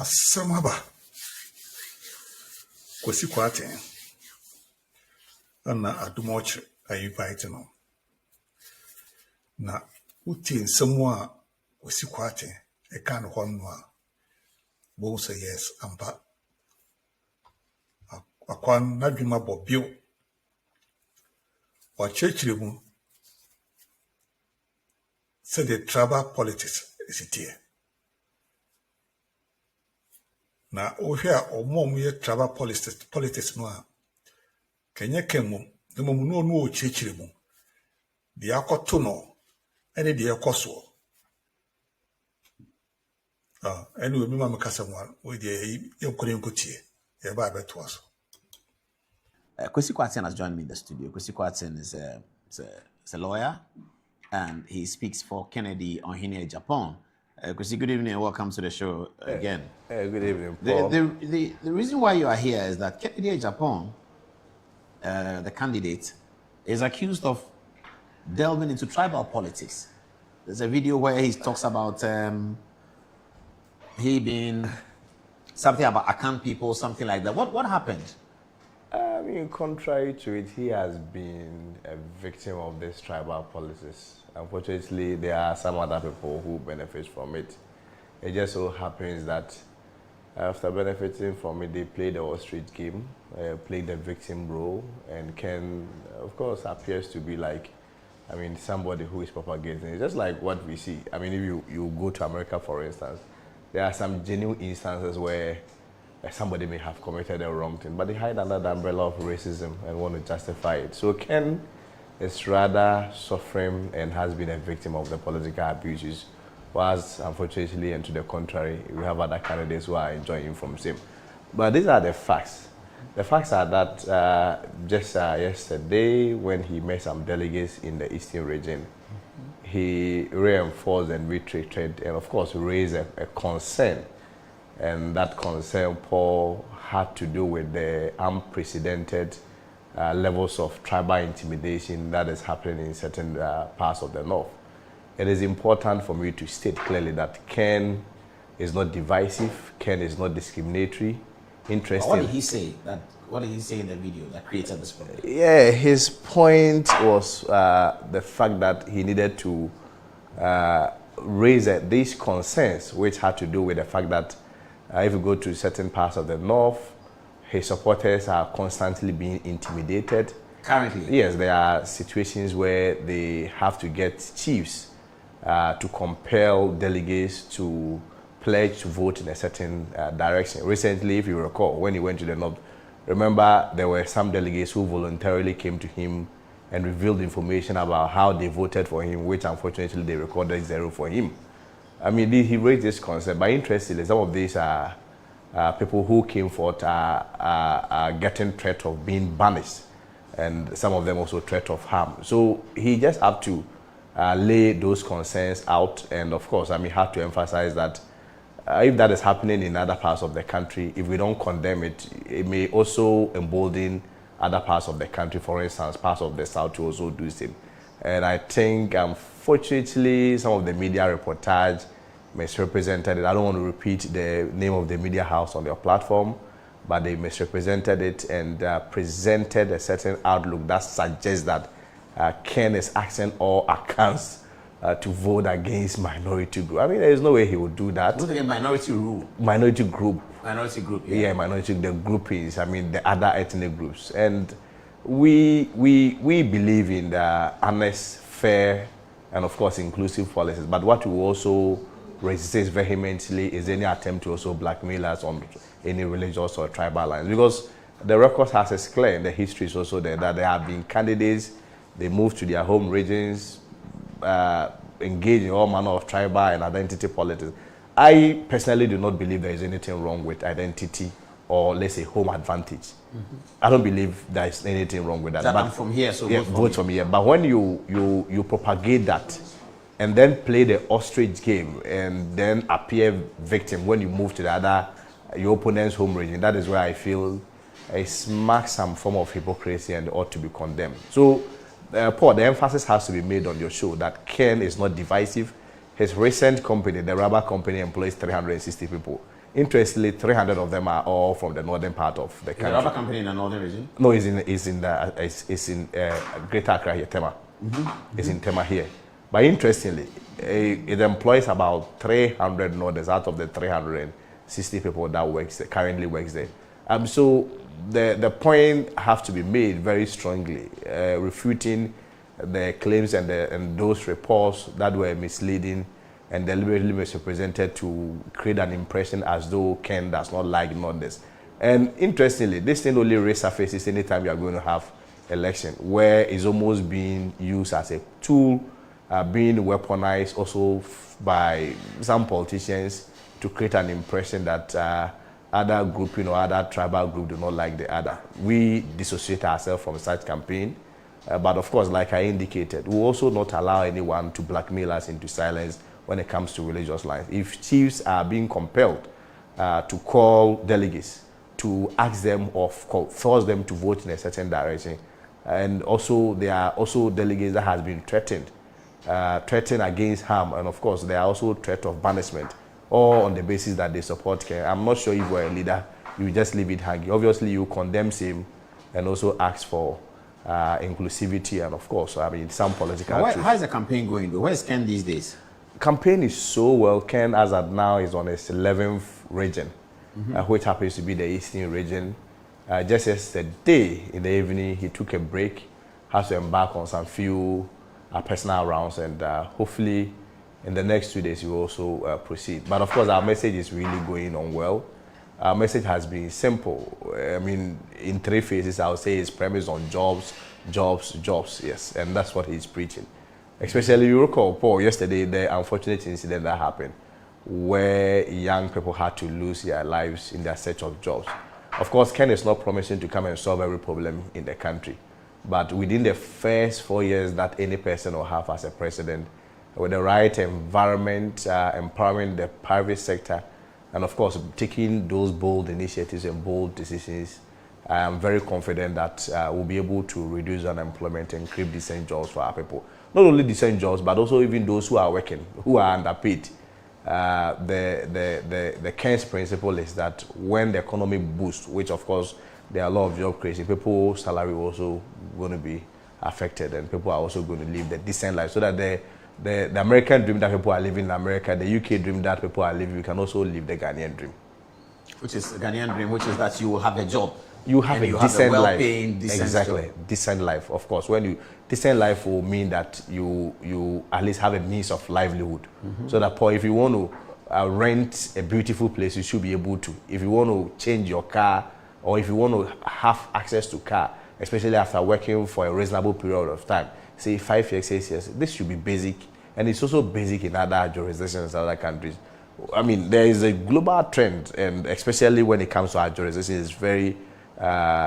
Asamaba kwasi kwate na adumoche ayibite no na uti nsemu a kwasi kwate e kan ho no a bo say yes ampa akwan nadwuma bobio wa chechire mu say the tribal politics is it here na ohwe a omom ye tribal politics no a Kenya kemu the mom no chechire mu de akoto no ene de ekoso anyway me ma kasa one we de yekore nkotie e ba beto aso. Kwesi Kwatin has joined me in the studio. Kwesi Kwatin is a lawyer and he speaks for Kennedy Agyapong. Kwesi, good evening and welcome to the show again. Good evening, Paul. The reason why you are here is that Kennedy Agyapong, the candidate, is accused of delving into tribal politics. There's a video where he talks about he being something about Akan people, something like that. What happened? I mean, contrary to it, he has been a victim of this tribal politics. Unfortunately, there are some other people who benefit from it. It just so happens that after benefiting from it, they played the Wall Street game, played the victim role, and Ken, of course, appears to be like, I mean, somebody who is propagating. It's just like what we see. I mean, if you go to America, for instance, there are some genuine instances where somebody may have committed a wrong thing, but they hide under the umbrella of racism and want to justify it. So Ken is rather suffering and has been a victim of the political abuses, whilst unfortunately and to the contrary, we have other candidates who are enjoying from same. But these are the facts. The facts are that just yesterday, when he met some delegates in the Eastern region, he reinforced and reiterated and of course raised a concern. And that concern, Paul, had to do with the unprecedented levels of tribal intimidation that is happening in certain parts of the north. It is important for me to state clearly that Ken is not divisive, Ken is not discriminatory. Interesting. What did he say? What did he say in the video that created this problem? Yeah, his point was the fact that he needed to raise these concerns, which had to do with the fact that if you go to certain parts of the north, his supporters are constantly being intimidated. Currently? Yes, there are situations where they have to get chiefs to compel delegates to pledge to vote in a certain direction. Recently, if you recall, when he went to the north, remember there were some delegates who voluntarily came to him and revealed information about how they voted for him, which unfortunately they recorded 0 for him. I mean, he raised this concept, but interestingly, some of these are people who came forth are getting threat of being banished, and some of them also threat of harm. So he just had to lay those concerns out, and of course, I mean, had to emphasize that if that is happening in other parts of the country, if we don't condemn it, it may also embolden other parts of the country, for instance, parts of the South to also do the same. And I think, unfortunately, some of the media reportage misrepresented it. I don't want to repeat the name of the media house on their platform, but they misrepresented it and presented a certain outlook that suggests that Ken is asking all Akans to vote against minority group. I mean, there is no way he would do that. What's the minority rule? Minority group. Minority group, yeah. Yeah, minority, the groupings, I mean, the other ethnic groups. And we believe in the honest, fair, and of course inclusive policies. But what we also resist vehemently is any attempt to also blackmail us on any religious or tribal lines. Because the record has is clear, and the history is also there, that there have been candidates, they move to their home regions, engage in all manner of tribal and identity politics. I personally do not believe there is anything wrong with identity or, let's say, home advantage. I don't believe there is anything wrong with that. But I'm from here, so yeah, vote from here. But when you propagate that and then play the ostrich game and then appear victim when you move to the other, your opponent's home region, that is where I feel it marks some form of hypocrisy and ought to be condemned. So, Paul, the emphasis has to be made on your show that Ken is not divisive. His recent company, the rubber company, employs 360 people. Interestingly, 300 of them are all from the northern part of the Is country. there another company in the northern region? No, it's in Greater Accra here, Tema. It's in Tema here. But interestingly, it employs about 300 Northerners out of the 360 people that currently works there. So the point have to be made very strongly, refuting the claims and those reports that were misleading and deliberately misrepresented to create an impression as though Ken does not like Northerners. And interestingly, this thing only resurfaces anytime you are going to have election, where it's almost being used as a tool, being weaponized also by some politicians to create an impression that other group, other tribal group do not like the other. We dissociate ourselves from such campaign. But of course, like I indicated, we will also not allow anyone to blackmail us into silence when it comes to religious lines. If chiefs are being compelled to call delegates, to ask them or force them to vote in a certain direction, and also there are also delegates that has been threatened against harm, and of course there are also threat of banishment, all on the basis that they support Ken. I'm not sure if you're a leader, you just leave it hanging. Obviously, you condemn him and also ask for inclusivity, and of course, some political truth. How is the campaign going though? Where is Ken these days? Campaign is so well. Ken, as at now, is on his 11th region, which happens to be the Eastern region. Just yesterday in the evening, he took a break, has to embark on some few personal rounds, and hopefully in the next 2 days he will also proceed. But of course, our message is really going on well. Our message has been simple. In 3 phases, I would say it's premised on jobs, jobs, jobs, yes, and that's what he's preaching. Especially, you recall, Paul, yesterday, the unfortunate incident that happened where young people had to lose their lives in their search of jobs. Of course, Ken is not promising to come and solve every problem in the country. But within the first 4 years that any person will have as a president, with the right environment, empowering the private sector, and of course, taking those bold initiatives and bold decisions, I am very confident that we'll be able to reduce unemployment and create decent jobs for our people. Not only decent jobs, but also even those who are working, who are underpaid. The Ken's principle is that when the economy boosts, which of course there are a lot of job creation, people's salary also going to be affected, and people are also going to live the decent life. So that the American dream that people are living in America, the UK dream that people are living, we can also live the Ghanaian dream. Which is the Ghanaian dream, which is that you will have a job. You have a decent life. Exactly, job. Decent life. Of course, decent life will mean that you at least have a means of livelihood. So that, Paul, if you want to rent a beautiful place, you should be able to. If you want to change your car, or if you want to have access to car, especially after working for a reasonable period of time, say 5 years, 6 years, this should be basic, and it's also basic in other jurisdictions, other countries. There is a global trend, and especially when it comes to our jurisdiction,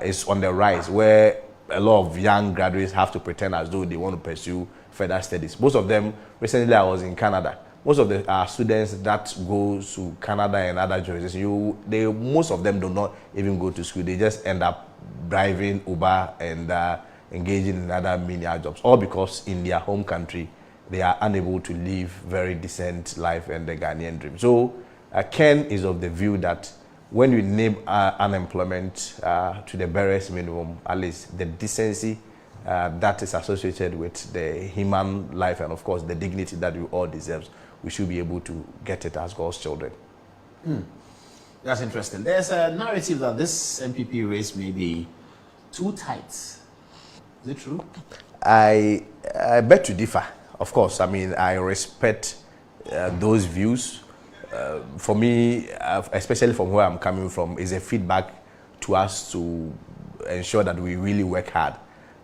it's on the rise, where a lot of young graduates have to pretend as though they want to pursue further studies. Most of them, recently I was in Canada, most of the students that go to Canada and other jurisdictions, most of them do not even go to school. They just end up driving Uber and engaging in other menial jobs, all because in their home country, they are unable to live very decent life and the Ghanaian dream. So Ken is of the view that when you name unemployment to the barest minimum, at least the decency that is associated with the human life and of course the dignity that we all deserve, we should be able to get it as God's children. That's interesting. There's a narrative that this MPP race may be too tight. Is it true? I beg to differ. Of course, I respect those views. For me, especially from where I'm coming from, is a feedback to us to ensure that we really work hard.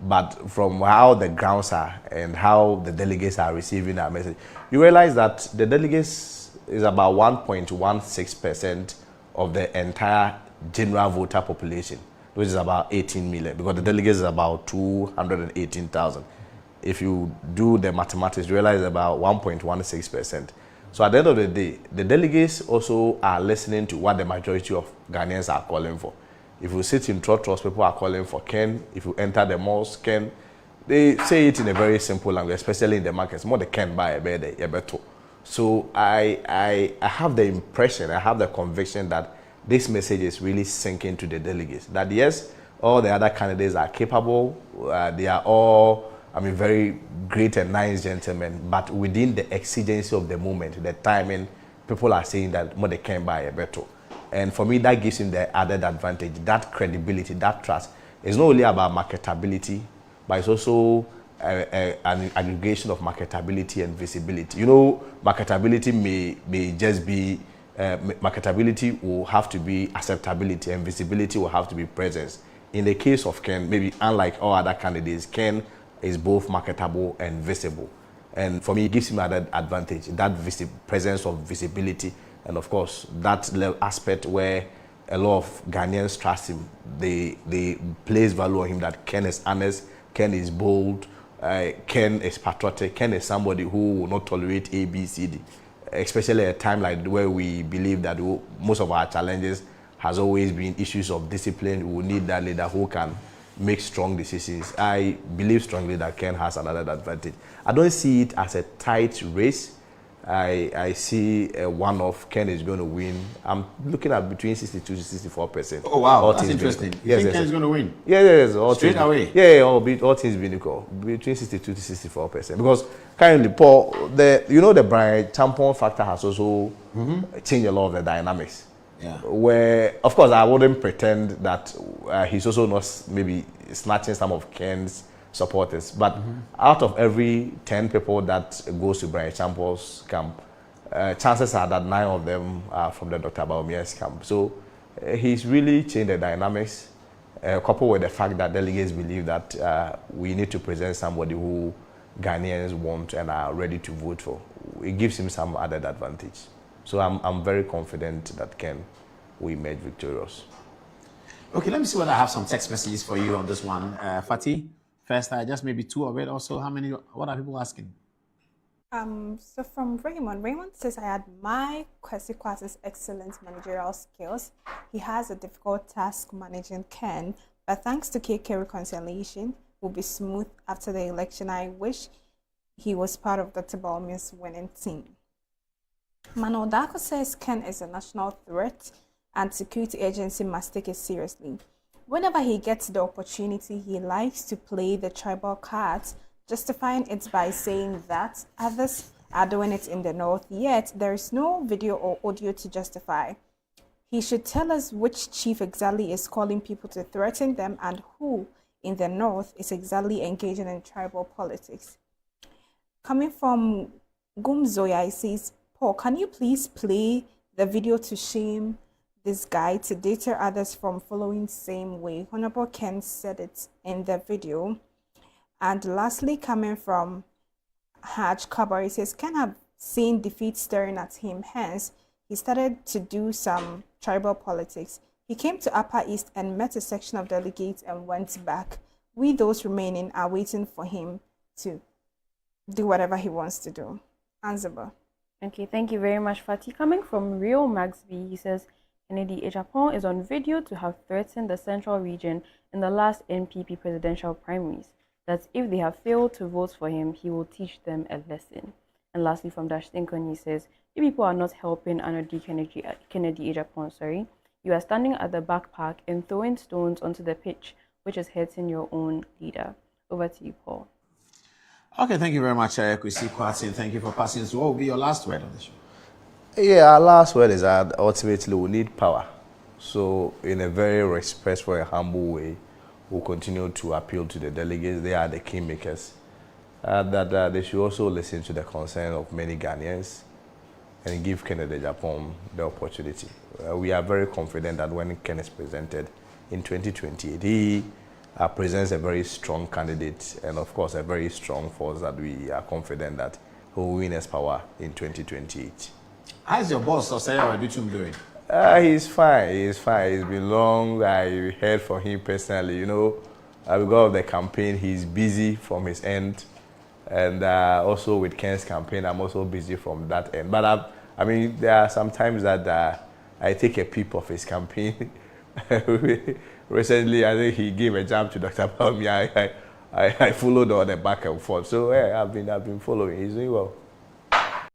But from how the grounds are and how the delegates are receiving our message, you realize that the delegates is about 1.16% of the entire general voter population, which is about 18 million, because the delegates is about 218,000. If you do the mathematics, you realize about 1.16%. So at the end of the day, the delegates also are listening to what the majority of Ghanaians are calling for. If you sit in Trotros, people are calling for Ken. If you enter the malls, Ken. They say it in a very simple language, especially in the markets. More the Ken buy a better. So I have the impression, I have the conviction that this message is really sinking to the delegates. That yes, all the other candidates are capable. They are all, I mean, very great and nice gentlemen. But within the exigency of the moment, the timing, people are saying that more they can buy a better. And for me, that gives him the added advantage, that credibility, that trust. It's not only about marketability, but it's also an aggregation of marketability and visibility. You know, marketability may just be, marketability will have to be acceptability, and visibility will have to be presence. In the case of Ken, maybe unlike all other candidates, Ken is both marketable and visible. And for me, it gives him an advantage, that presence of visibility. And of course, that aspect where a lot of Ghanaians trust him. They place value on him, that Ken is honest, Ken is bold, Ken is patriotic, Ken is somebody who will not tolerate A, B, C, D. Especially at a time like where we believe that most of our challenges has always been issues of discipline. We will need that leader who can make strong decisions. I believe strongly that Ken has another advantage. I don't see it as a tight race. I see one of Ken is going to win. I'm looking at between 62 to 64%. Oh wow, that's interesting. You think Ken is going to win? Yes. Straight away? Yeah, all things being equal, between 62 to 64%. Because currently, Paul, the Brian Champon factor has also changed a lot of the dynamics. Yeah. Where, of course, I wouldn't pretend that he's also not maybe snatching some of Ken's supporters, but out of every 10 people that goes to Brian Champo's camp, chances are that 9 of them are from the Dr. Baumia's camp. So he's really changed the dynamics, coupled with the fact that delegates believe that we need to present somebody who Ghanaians want and are ready to vote for. It gives him some added advantage. So I'm very confident that Ken will emerge victorious. Okay, let me see whether I have some text messages for you on this one. Fatih, first, just maybe 2 of it or so. What are people asking? So from Raymond says, I admire Kwesi Kwasi's excellent managerial skills. He has a difficult task managing Ken, but thanks to KK reconciliation, will be smooth after the election. I wish he was part of Dr. Baumia's winning team. Manuel Darko says Ken is a national threat and security agency must take it seriously. Whenever he gets the opportunity, he likes to play the tribal cards, justifying it by saying that others are doing it in the north, yet there is no video or audio to justify. He should tell us which chief exactly is calling people to threaten them and who in the north is exactly engaging in tribal politics. Coming from Gumzoya, he says, Paul, can you please play the video to shame this guy to deter others from following same way? Honorable Ken said it in the video. And lastly, coming from Haj Kabar, he says, Ken have seen defeat staring at him, hence he started to do some tribal politics. He came to Upper East and met a section of delegates and went back. We, those remaining, are waiting for him to do whatever he wants to do. Anzaba. Okay, thank you very much, Fatih. Coming from Rio Maxby, he says, Kennedy Agyapong is on video to have threatened the central region in the last NPP presidential primaries, that if they have failed to vote for him, he will teach them a lesson. And lastly, from Dash Tinkon, he says, you people are not helping Anodi Kennedy Agyapong, You are standing at the back park and throwing stones onto the pitch, which is hurting your own leader. Over to you, Paul. Okay, thank you very much, Kwesi Kwasi, and thank you for passing. So what will be your last word on the show? Yeah, our last word is that ultimately we need power. So in a very respectful and humble way, we'll continue to appeal to the delegates. They are the kingmakers. That they should also listen to the concern of many Ghanaians and give Kennedy Agyapong the opportunity. We are very confident that when Ken is presented in 2028, he presents a very strong candidate and, of course, a very strong force that we are confident that he will win his power in 2028. How's your boss, Osaya Waduchum, doing? He's fine. He's fine. It's been long. I heard from him personally. Because of the campaign, he's busy from his end. And also with Ken's campaign, I'm also busy from that end. But there are some times that I take a peep of his campaign. Recently, I think he gave a jump to Dr. Baumia. I followed all the back and forth. So yeah, I've been following. He's doing well.